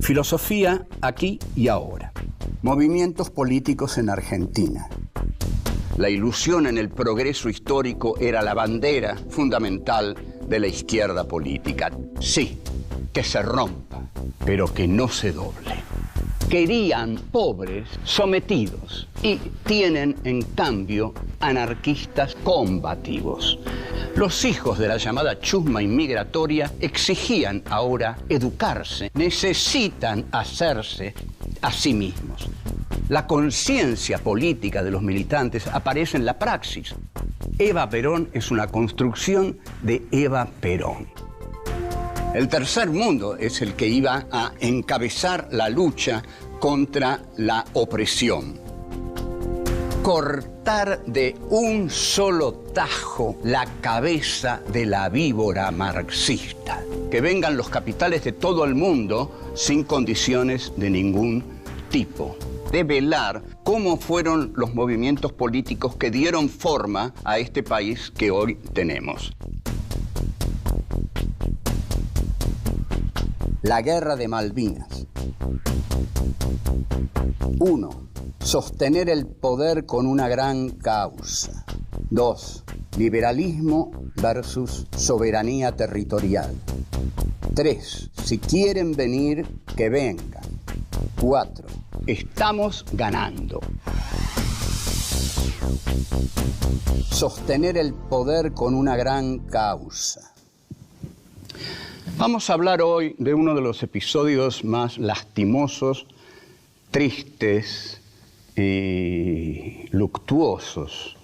Filosofía aquí y ahora. Movimientos políticos en Argentina. La ilusión en el progreso histórico era la bandera fundamental de la izquierda política. Sí, que se rompa, pero que no se doble. Querían pobres sometidos y tienen, en cambio, anarquistas combativos. Los hijos de la llamada chusma inmigratoria exigían ahora educarse, necesitan hacerse a sí mismos. La conciencia política de los militantes aparece en la praxis. Eva Perón es una construcción de Eva Perón. El tercer mundo es el que iba a encabezar la lucha contra la opresión. Cortar de un solo tajo la cabeza de la víbora marxista. Que vengan los capitales de todo el mundo sin condiciones de ningún tipo. Develar cómo fueron los movimientos políticos que dieron forma a este país que hoy tenemos. La Guerra de Malvinas. 1. Sostener el poder con una gran causa. 2. Liberalismo versus soberanía territorial. 3. Si quieren venir, que vengan. 4. Estamos ganando. Sostener el poder con una gran causa. Vamos a hablar hoy de uno de los episodios más lastimosos, tristes y luctuosos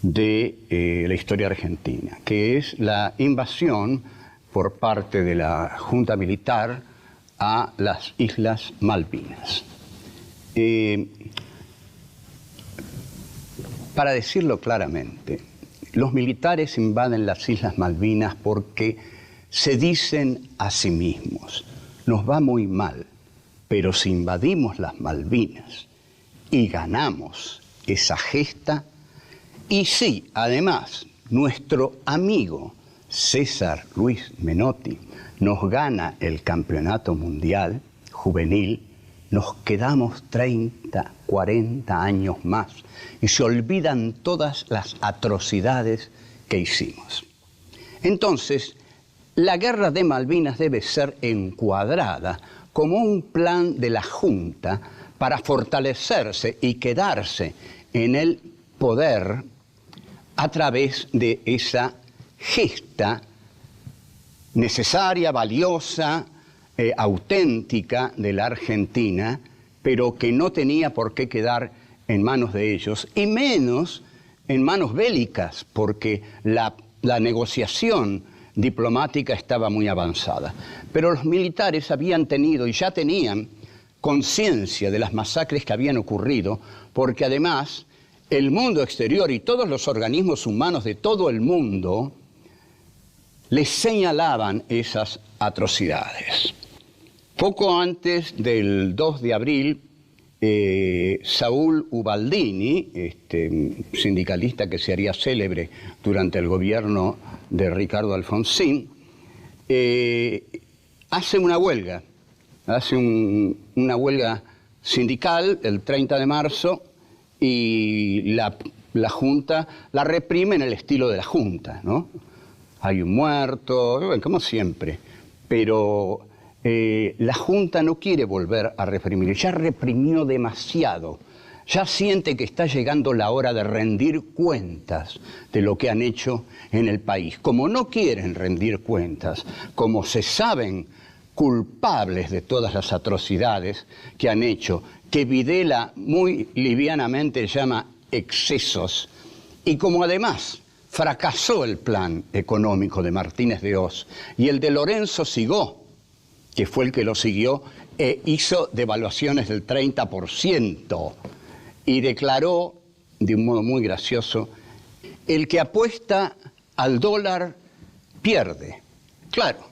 de la historia argentina, que es la invasión por parte de la Junta Militar a las Islas Malvinas. Para decirlo claramente, los militares invaden las Islas Malvinas porque se dicen a sí mismos: nos va muy mal, pero si invadimos las Malvinas y ganamos esa gesta, y si además nuestro amigo César Luis Menotti nos gana el campeonato mundial juvenil, nos quedamos 30, 40 años más y se olvidan todas las atrocidades que hicimos. Entonces, la Guerra de Malvinas debe ser encuadrada como un plan de la Junta para fortalecerse y quedarse en el poder a través de esa gesta necesaria, valiosa, auténtica de la Argentina, pero que no tenía por qué quedar en manos de ellos, y menos en manos bélicas, porque la negociación diplomática estaba muy avanzada. Pero los militares habían tenido y ya tenían conciencia de las masacres que habían ocurrido, porque además el mundo exterior y todos los organismos humanos de todo el mundo les señalaban esas atrocidades. Poco antes del 2 de abril, Saúl Ubaldini, sindicalista que se haría célebre durante el gobierno de Ricardo Alfonsín, hace una huelga, una huelga sindical el 30 de marzo y la Junta la reprime en el estilo de la Junta, ¿no? Hay un muerto, bueno, como siempre, pero la Junta no quiere volver a reprimir, ya reprimió demasiado, ya siente que está llegando la hora de rendir cuentas de lo que han hecho en el país. Como no quieren rendir cuentas, como se saben culpables de todas las atrocidades que han hecho, que Videla muy livianamente llama excesos, y como además fracasó el plan económico de Martínez de Hoz y el de Lorenzo Sigó, que fue el que lo siguió, hizo devaluaciones del 30% y declaró, de un modo muy gracioso, el que apuesta al dólar pierde. Claro,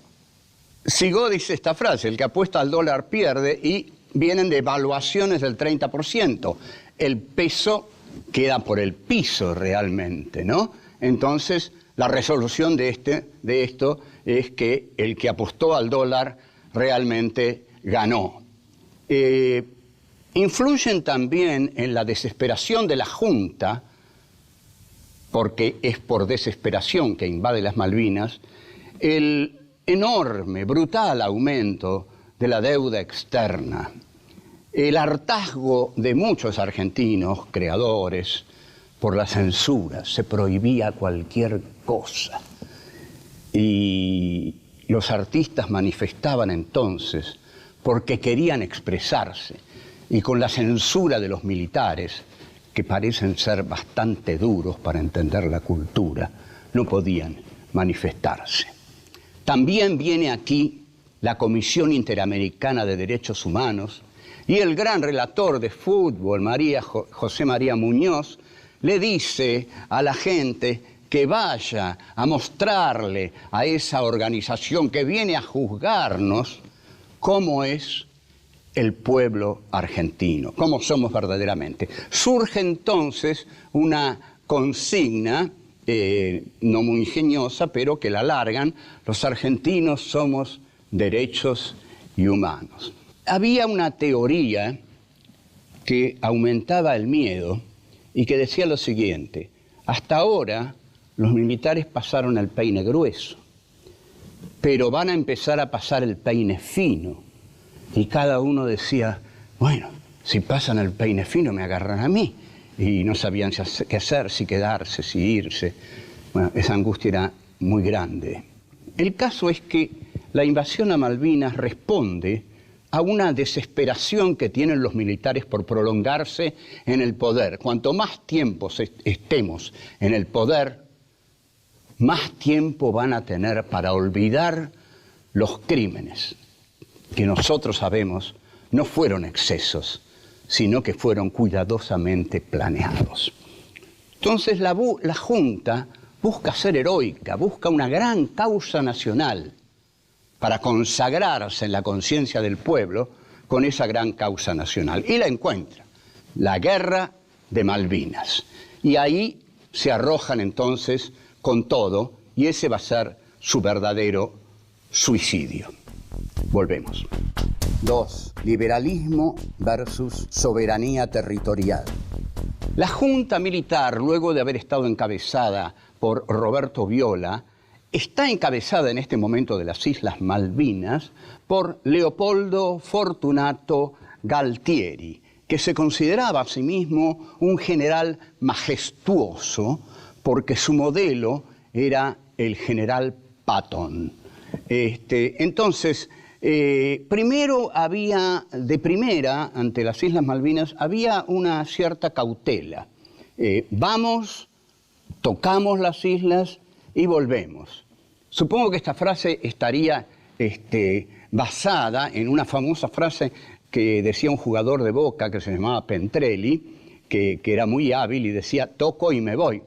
Sigó dice esta frase: el que apuesta al dólar pierde, y vienen devaluaciones del 30%. El peso queda por el piso realmente, ¿no? Entonces, la resolución de esto es que el que apostó al dólar realmente ganó. Influyen también en la desesperación de la Junta, porque es por desesperación que invade las Malvinas, el enorme, brutal aumento de la deuda externa, el hartazgo de muchos argentinos creadores por la censura, se prohibía cualquier cosa. Y los artistas manifestaban entonces porque querían expresarse, y con la censura de los militares, que parecen ser bastante duros para entender la cultura, no podían manifestarse. También viene aquí la Comisión Interamericana de Derechos Humanos, y el gran relator de fútbol, José María Muñoz, le dice a la gente que vaya a mostrarle a esa organización que viene a juzgarnos cómo es el pueblo argentino, cómo somos verdaderamente. Surge entonces una consigna, no muy ingeniosa, pero que la largan: los argentinos somos derechos y humanos. Había una teoría que aumentaba el miedo y que decía lo siguiente: hasta ahora los militares pasaron el peine grueso, pero van a empezar a pasar el peine fino. Y cada uno decía, bueno, si pasan el peine fino me agarran a mí. Y no sabían qué hacer, si quedarse, si irse. Bueno, esa angustia era muy grande. El caso es que la invasión a Malvinas responde a una desesperación que tienen los militares por prolongarse en el poder. Cuanto más tiempo estemos en el poder, más tiempo van a tener para olvidar los crímenes que nosotros sabemos no fueron excesos, sino que fueron cuidadosamente planeados. Entonces la Junta busca ser heroica, busca una gran causa nacional para consagrarse en la conciencia del pueblo con esa gran causa nacional. Y la encuentra, la Guerra de Malvinas. Y ahí se arrojan entonces con todo, y ese va a ser su verdadero suicidio. Volvemos. 2. Liberalismo versus soberanía territorial. La Junta Militar, luego de haber estado encabezada por Roberto Viola, está encabezada en este momento de las Islas Malvinas por Leopoldo Fortunato Galtieri, que se consideraba a sí mismo un general majestuoso porque su modelo era el general Patton. Entonces, primero había, de primera, ante las Islas Malvinas, había una cierta cautela. Vamos, tocamos las islas y volvemos. Supongo que esta frase estaría basada en una famosa frase que decía un jugador de Boca que se llamaba Pentrelli, que era muy hábil y decía, toco y me voy.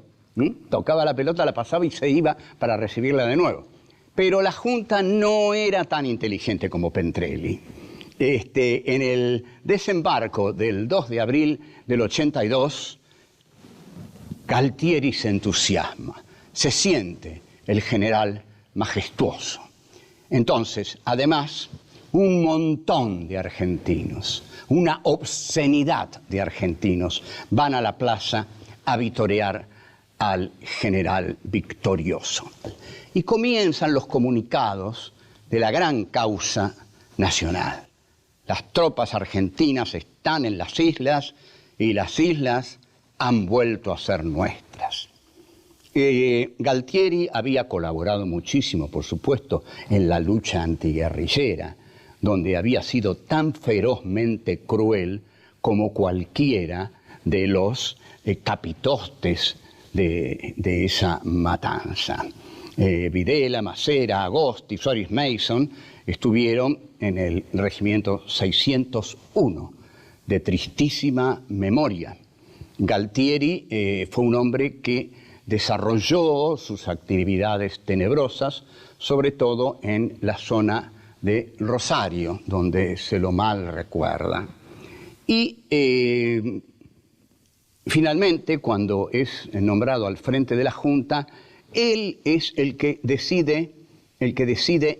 Tocaba la pelota, la pasaba y se iba para recibirla de nuevo. Pero la Junta no era tan inteligente como Pentrelli. En el desembarco del 2 de abril del 82, Galtieri se entusiasma, se siente el general majestuoso. Entonces, además, un montón de argentinos, una obscenidad de argentinos, van a la plaza a vitorear al general victorioso. Y comienzan los comunicados de la gran causa nacional. Las tropas argentinas están en las islas y las islas han vuelto a ser nuestras. Galtieri había colaborado muchísimo, por supuesto, en la lucha antiguerrillera, donde había sido tan ferozmente cruel como cualquiera de los capitostes de esa matanza. Videla, Macera, Agosti, Soares Mason estuvieron en el regimiento 601, de tristísima memoria. Galtieri fue un hombre que desarrolló sus actividades tenebrosas, sobre todo en la zona de Rosario, donde se lo mal recuerda. Y finalmente, cuando es nombrado al frente de la Junta, él es el que decide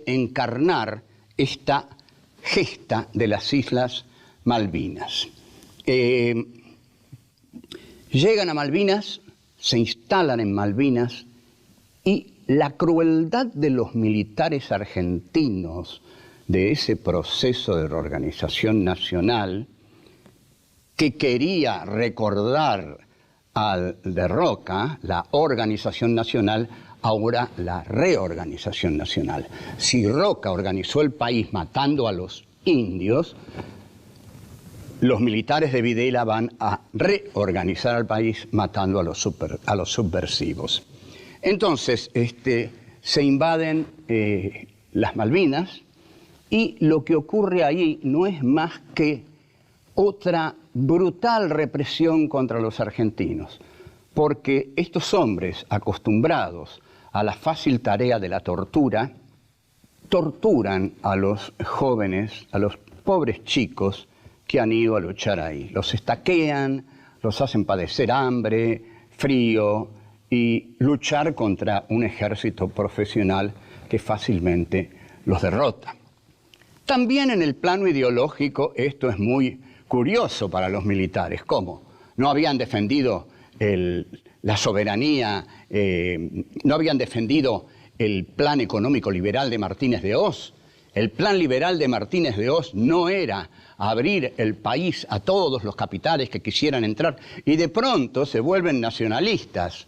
encarnar esta gesta de las Islas Malvinas. Llegan a Malvinas, se instalan en Malvinas y la crueldad de los militares argentinos de ese proceso de reorganización nacional que quería recordar al de Roca, la organización nacional, ahora la reorganización nacional. Si Roca organizó el país matando a los indios, los militares de Videla van a reorganizar al país matando a los subversivos. Entonces, se invaden las Malvinas y lo que ocurre ahí no es más que otra brutal represión contra los argentinos, porque estos hombres acostumbrados a la fácil tarea de la tortura, torturan a los jóvenes, a los pobres chicos que han ido a luchar ahí. Los estaquean, los hacen padecer hambre, frío y luchar contra un ejército profesional que fácilmente los derrota. También en el plano ideológico esto es muy curioso para los militares. ¿Cómo? No habían defendido la soberanía, no habían defendido el plan económico liberal de Martínez de Hoz. El plan liberal de Martínez de Hoz no era abrir el país a todos los capitales que quisieran entrar, y de pronto se vuelven nacionalistas.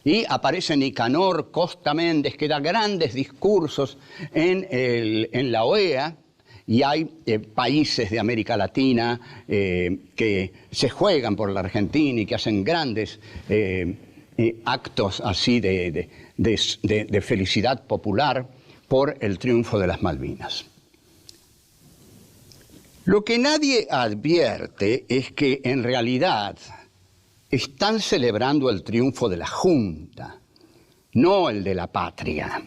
Y aparece Nicanor Costa Méndez, que da grandes discursos en la OEA, y hay países de América Latina que se juegan por la Argentina y que hacen grandes actos así de felicidad popular por el triunfo de las Malvinas. Lo que nadie advierte es que en realidad están celebrando el triunfo de la Junta, no el de la patria,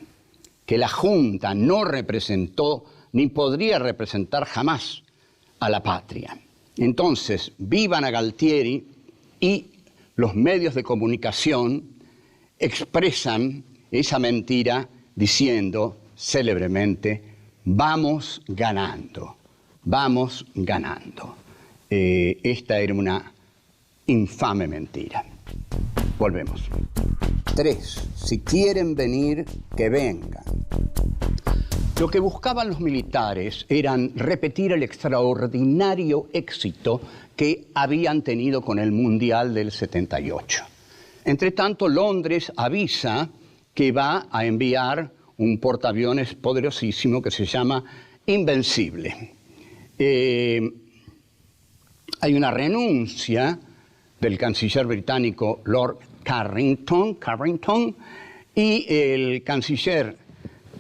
que la Junta no representó ni podría representar jamás a la patria. Entonces, vivan a Galtieri, y los medios de comunicación expresan esa mentira diciendo célebremente: vamos ganando, vamos ganando. Esta era una infame mentira. Volvemos. 3. Si quieren venir, que vengan. Lo que buscaban los militares eran repetir el extraordinario éxito que habían tenido con el Mundial del 78. Entre tanto, Londres avisa que va a enviar un portaaviones poderosísimo que se llama Invencible. Hay una renuncia del canciller británico Lord Carrington, y el canciller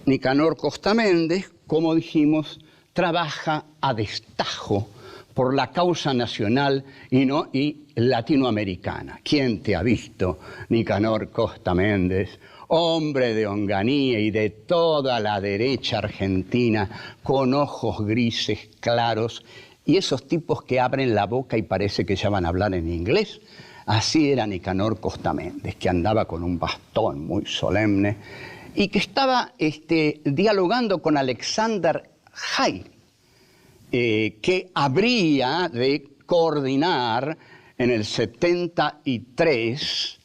Nicanor Costa Méndez, como dijimos, trabaja a destajo por la causa nacional y latinoamericana. ¿Quién te ha visto, Nicanor Costa Méndez, hombre de Onganía y de toda la derecha argentina, con ojos grises claros, y esos tipos que abren la boca y parece que ya van a hablar en inglés? Así era Nicanor Costa Méndez, que andaba con un bastón muy solemne y que estaba dialogando con Alexander Haig, que habría de coordinar en el 73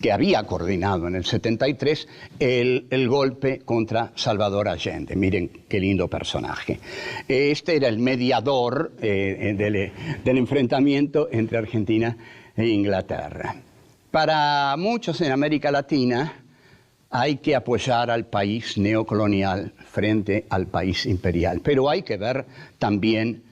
que había coordinado en el 73 el golpe contra Salvador Allende. Miren qué lindo personaje. Este era el mediador del enfrentamiento entre Argentina e Inglaterra. Para muchos en América Latina hay que apoyar al país neocolonial frente al país imperial, pero hay que ver también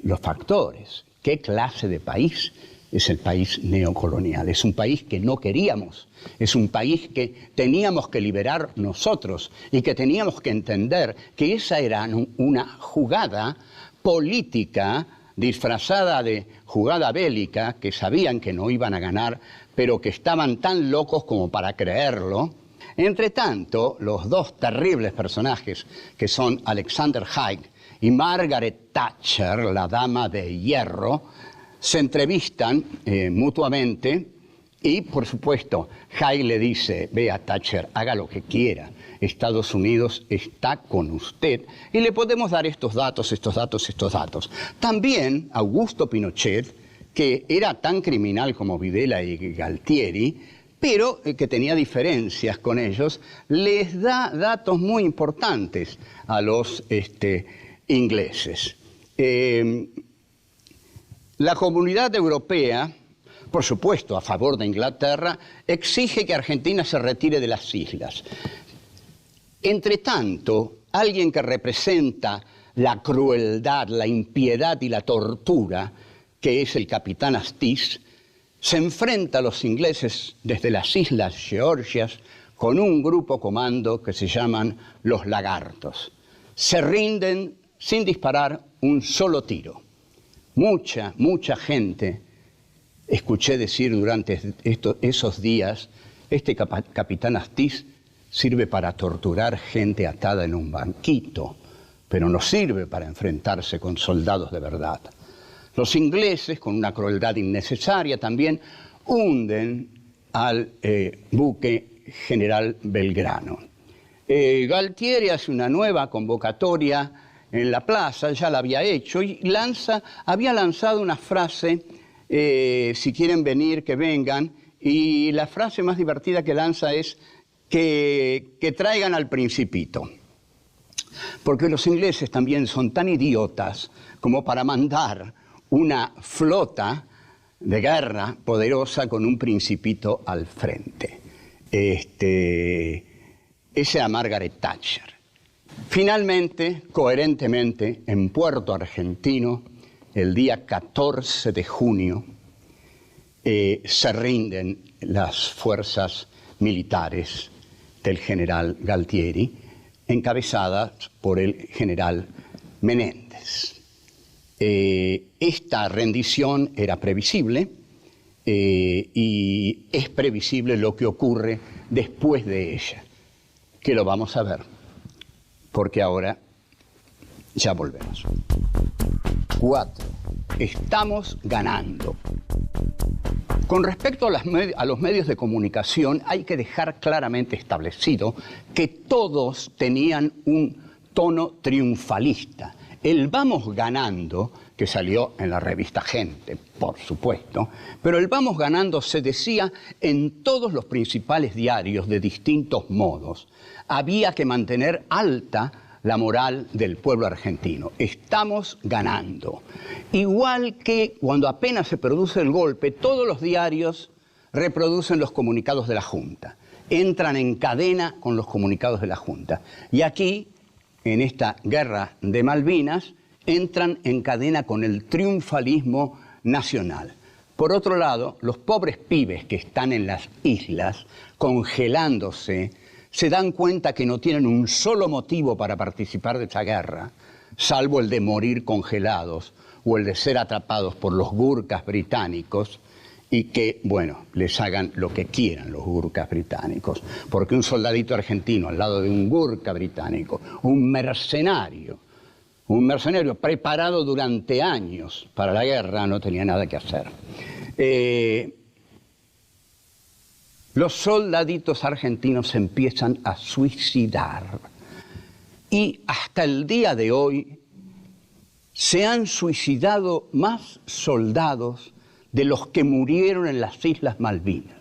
los factores. ¿Qué clase de país es el país neocolonial? Es un país que no queríamos, es un país que teníamos que liberar nosotros y que teníamos que entender que esa era una jugada política disfrazada de jugada bélica, que sabían que no iban a ganar, pero que estaban tan locos como para creerlo. Entre tanto, los dos terribles personajes, que son Alexander Haig y Margaret Thatcher, la dama de hierro, se entrevistan mutuamente Y, por supuesto, Haig le dice, vea Thatcher, haga lo que quiera, Estados Unidos está con usted y le podemos dar estos datos, estos datos, estos datos. También Augusto Pinochet, que era tan criminal como Videla y Galtieri, pero que tenía diferencias con ellos, les da datos muy importantes a los ingleses. La Comunidad Europea, por supuesto, a favor de Inglaterra, exige que Argentina se retire de las islas. Entre tanto, alguien que representa la crueldad, la impiedad y la tortura, que es el capitán Astiz, se enfrenta a los ingleses desde las Islas Georgias con un grupo comando que se llaman los Lagartos. Se rinden sin disparar un solo tiro. Mucha gente, escuché decir durante esos días, este capitán Astiz sirve para torturar gente atada en un banquito, pero no sirve para enfrentarse con soldados de verdad. Los ingleses, con una crueldad innecesaria también, hunden al buque general Belgrano. Galtieri hace una nueva convocatoria en la plaza, ya la había hecho, y había lanzado una frase, si quieren venir, que vengan, y la frase más divertida que lanza es que traigan al Principito. Porque los ingleses también son tan idiotas como para mandar una flota de guerra poderosa con un Principito al frente. Esa era Margaret Thatcher. Finalmente, coherentemente, en Puerto Argentino, el día 14 de junio, se rinden las fuerzas militares del general Galtieri, encabezadas por el general Menéndez. Esta rendición era previsible y es previsible lo que ocurre después de ella, que lo vamos a ver, porque ahora ya volvemos. 4. Estamos ganando. Con respecto a los medios de comunicación, hay que dejar claramente establecido que todos tenían un tono triunfalista. El vamos ganando, que salió en la revista Gente, por supuesto, pero el vamos ganando se decía en todos los principales diarios de distintos modos. Había que mantener alta la moral del pueblo argentino. Estamos ganando. Igual que cuando apenas se produce el golpe, todos los diarios reproducen los comunicados de la Junta. Entran en cadena con los comunicados de la Junta. Y aquí, en esta guerra de Malvinas, entran en cadena con el triunfalismo nacional. Por otro lado, los pobres pibes que están en las islas, congelándose, se dan cuenta que no tienen un solo motivo para participar de esta guerra, salvo el de morir congelados o el de ser atrapados por los gurkas británicos y que, bueno, les hagan lo que quieran los gurkas británicos. Porque un soldadito argentino al lado de un gurka británico, un mercenario preparado durante años para la guerra, no tenía nada que hacer. Los soldaditos argentinos se empiezan a suicidar y hasta el día de hoy se han suicidado más soldados de los que murieron en las Islas Malvinas.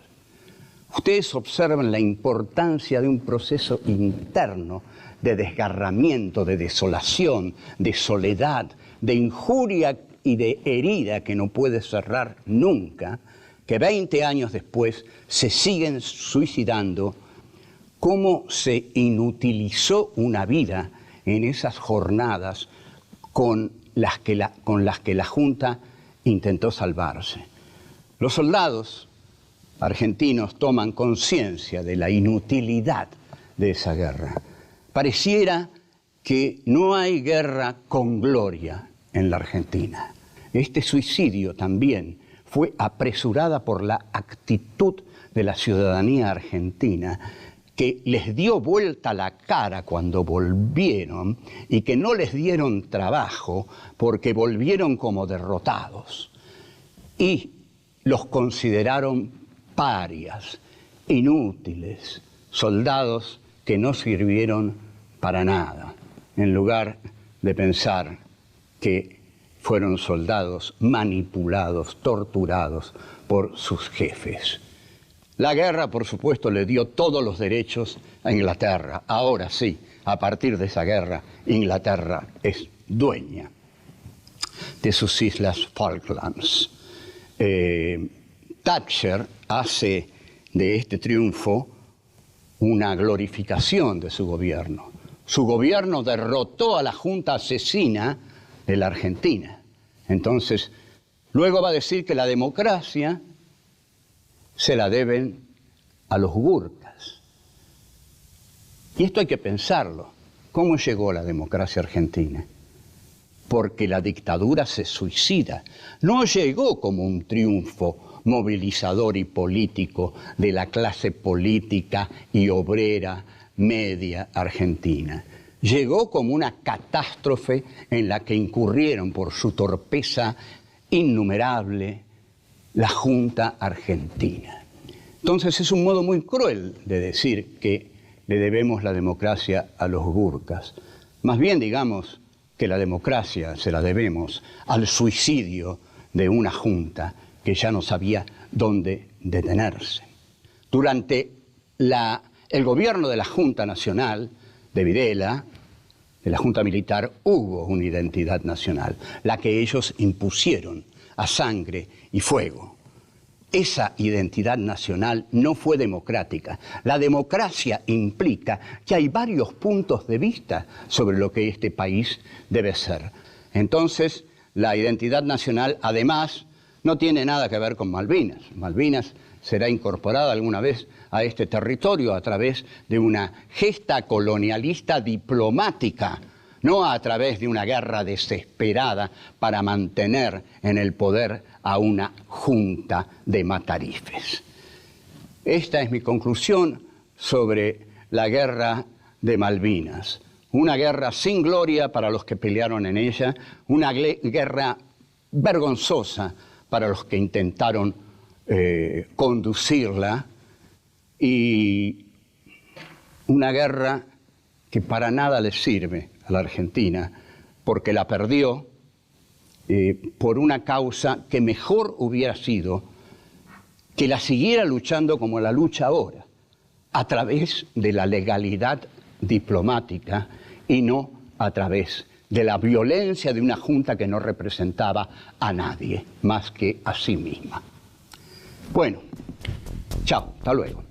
Ustedes observan la importancia de un proceso interno de desgarramiento, de desolación, de soledad, de injuria y de herida que no puede cerrar nunca, que 20 años después se siguen suicidando. Cómo se inutilizó una vida en esas jornadas con las que la Junta intentó salvarse. Los soldados argentinos toman conciencia de la inutilidad de esa guerra. Pareciera que no hay guerra con gloria en la Argentina. Este suicidio también fue apresurada por la actitud de la ciudadanía argentina, que les dio vuelta la cara cuando volvieron y que no les dieron trabajo porque volvieron como derrotados y los consideraron parias, inútiles, soldados que no sirvieron para nada, en lugar de pensar que fueron soldados manipulados, torturados por sus jefes. La guerra, por supuesto, le dio todos los derechos a Inglaterra. Ahora sí, a partir de esa guerra, Inglaterra es dueña de sus islas Falklands. Thatcher hace de este triunfo una glorificación de su gobierno. Su gobierno derrotó a la junta asesina de la Argentina. Entonces, luego va a decir que la democracia se la deben a los gurkas. Y esto hay que pensarlo. ¿Cómo llegó la democracia argentina? Porque la dictadura se suicida. No llegó como un triunfo movilizador y político de la clase política y obrera media argentina. Llegó como una catástrofe en la que incurrieron por su torpeza innumerable la Junta Argentina. Entonces es un modo muy cruel de decir que le debemos la democracia a los gurkas. Más bien digamos que la democracia se la debemos al suicidio de una junta que ya no sabía dónde detenerse. Durante el gobierno de la Junta Nacional de Videla, de la Junta Militar, hubo una identidad nacional, la que ellos impusieron a sangre y fuego. Esa identidad nacional no fue democrática. La democracia implica que hay varios puntos de vista sobre lo que este país debe ser. Entonces, la identidad nacional, además, no tiene nada que ver con Malvinas. Malvinas será incorporada alguna vez a este territorio a través de una gesta colonialista diplomática, no a través de una guerra desesperada para mantener en el poder a una junta de matarifes. Esta es mi conclusión sobre la guerra de Malvinas. Una guerra sin gloria para los que pelearon en ella, una guerra vergonzosa para los que intentaron conducirla, y una guerra que para nada le sirve a la Argentina, porque la perdió por una causa que mejor hubiera sido que la siguiera luchando como la lucha ahora, a través de la legalidad diplomática y no a través de la violencia de una junta que no representaba a nadie más que a sí misma. Bueno, chao, hasta luego.